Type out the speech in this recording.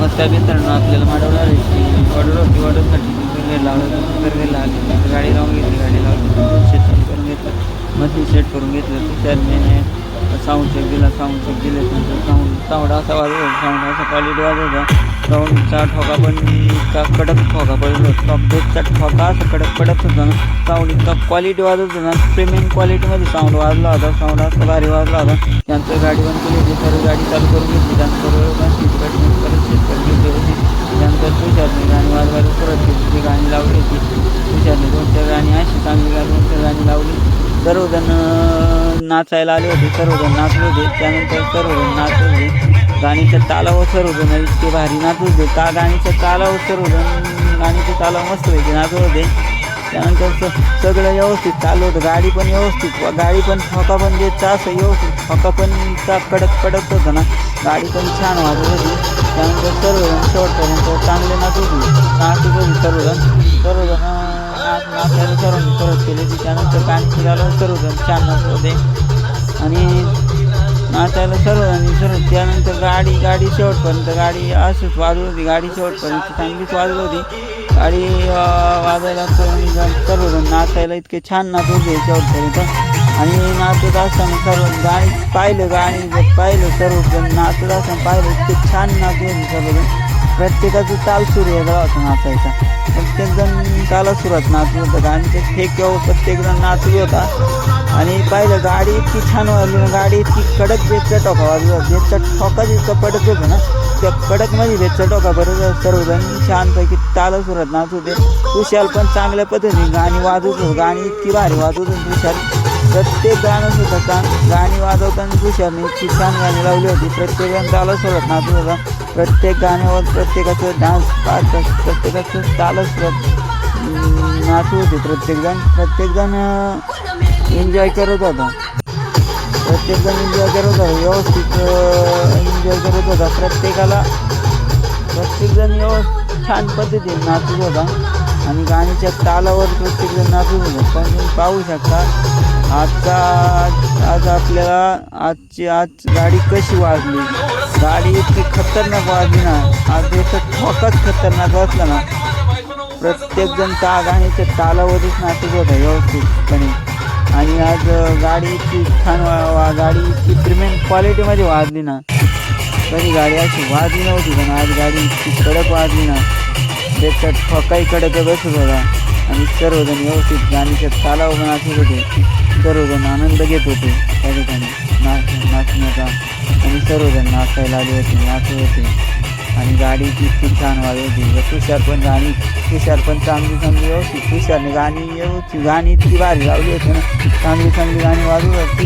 नमस्कार मित्रांनो, आपल्याला माडवणार आहे की वडूसाठी रेल लावलं तर रेल लागली, गाडी लावून घेतली, गाडी लावून सेट करून घेतलं, मध्ये सेट करून घेतलं. त्याच्याने साऊंड चेक दिला, साऊंड चेक दिल्यानंतर साऊंड असा वाजवला, साऊंड असा क्वालिटी वाजवता. साऊंडचा ठोका पण इतका कडक ठोका पडलो, टॉप बेसचा ठोका असं कडक पडत होता ना. साऊंड इतका क्वालिटी वाजवत होता ना, प्रीमियम क्वालिटीमध्ये साऊंड वाजला होता. साऊंड असा भारी वाजला होता. त्यानंतर गाडी बंद केली होती, सर्व गाडी चालू करून घेतली. त्यानंतर गाडी परत सेट करून घेतली होती. त्यानंतर तुषारने गाणी वाजवायला सुरुवात केली, ती गाणी लावली होती. तुषारने 2-4 गाणी अशी चांगली 2-4 गाणी लावली. सर्वजण नाचायला आले होते, सर्वजण नाचले होते. त्यानंतर सर्वजण नाचत होते. गाणीच्या तालावर सर्वजण इतके भारी नाचत होते. त्या गाणीच्या तालावर सर्वजण गाणीच्या तालावर मस्तपैकी नाचत होते. त्यानंतर सगळं व्यवस्थित चालू होतं. गाडी पण व्यवस्थित, गाडी पण ठोका पण द्यायचा असं व्यवस्थित ठोका पण इतका कडक पडत होता ना. गाडी पण छान वाजत होती. त्यानंतर सर्वजण शेवटपर्यंत चांगले नाचत होते. सर्वजण नाचायला सर्वांनी सुरुवात केली होती. त्यानंतर गाणीची झालं, सर्वजण छान नाचत होते आणि नाचायला सर्वजण त्यानंतर गाडी शेवटपर्यंत गाडी असंच वाजवत होती. गाडी शेवटपर्यंत चांगलीच वाजवत होती. गाडी वाजायला सर्वजण नाचायला इतके छान नाचत होते शेवटपर्यंत. आणि नाचत असताना सर्व गाणी पाहिलं सर्वजण नाचत असताना पाहिलं इतके छान नाचत होते सर्वजण. प्रत्येकाचं ताल सूर वेगळा होता नाचायचा. प्रत्येकजण ताला सुरात नाचत होतं. गाणीचे ठेक्यावर प्रत्येकजण नाचत होता. आणि पाहिलं गाडी इतकी छान वाजली ना, गाडी इतकी कडक बेसचा टोका वाजला. बेसचा ठोका जितका पडत होता ना, त्या कडकमध्ये बेसचा टोका पडत. सर्वजण छानपैकी ताला सुरात नाचत होते. तुषार पण चांगल्या पद्धतीने गाणी वाजवत होतं. गाणी इतकी भारी वाजवत होती तुषार. प्रत्येक गाणं सुद्धा गाणी वाजवताना तुषारने इतकी छान गाणी लावली होती. प्रत्येकजण ताला सुरात नाचत होता. प्रत्येक गाण्यावर प्रत्येकाचं डान्स प्रत्येकाचं ताला सुरात नाचत होते. प्रत्येकजण एन्जॉय करत होता. व्यवस्थित एन्जॉय करत होता. प्रत्येकजण छान पद्धतीने नाचत होता आणि गाणीच्या तालावर प्रत्येकजण नाचत होता. पण तुम्ही पाहू शकता आज गाडी कशी वाजली. गाडी इतकी खतरनाक वाजली ना, आज याचा ठोकाच खतरनाक वाजला ना. प्रत्येकजण त्या गाणीच्या तालावरच नाचत होता व्यवस्थितपणे. आणि आज गाडी इतकी छान गाडी इतकी प्रीमियम क्वालिटीमध्ये वाजली ना. कधी गाडी अशी वाजली नव्हती, पण आज गाडी इतकी कडक वाजली ना. त्याचा ठोकाही कडक बसत होता आणि सर्वजण व्यवस्थित गाणीच्या तालावर नाचत होते. सर्वजण आनंद घेत होते त्या ठिकाणी नाचण्याचा. आणि सर्वजण नाचायला आले होते, नाचत होते. आणि गाडी इतकी छान वाजत होती. तुषार पण चांगली व्यवस्थित तुषारने गाणी इतकी भारी लावली होती ना. चांगली गाणी वाजवत होती.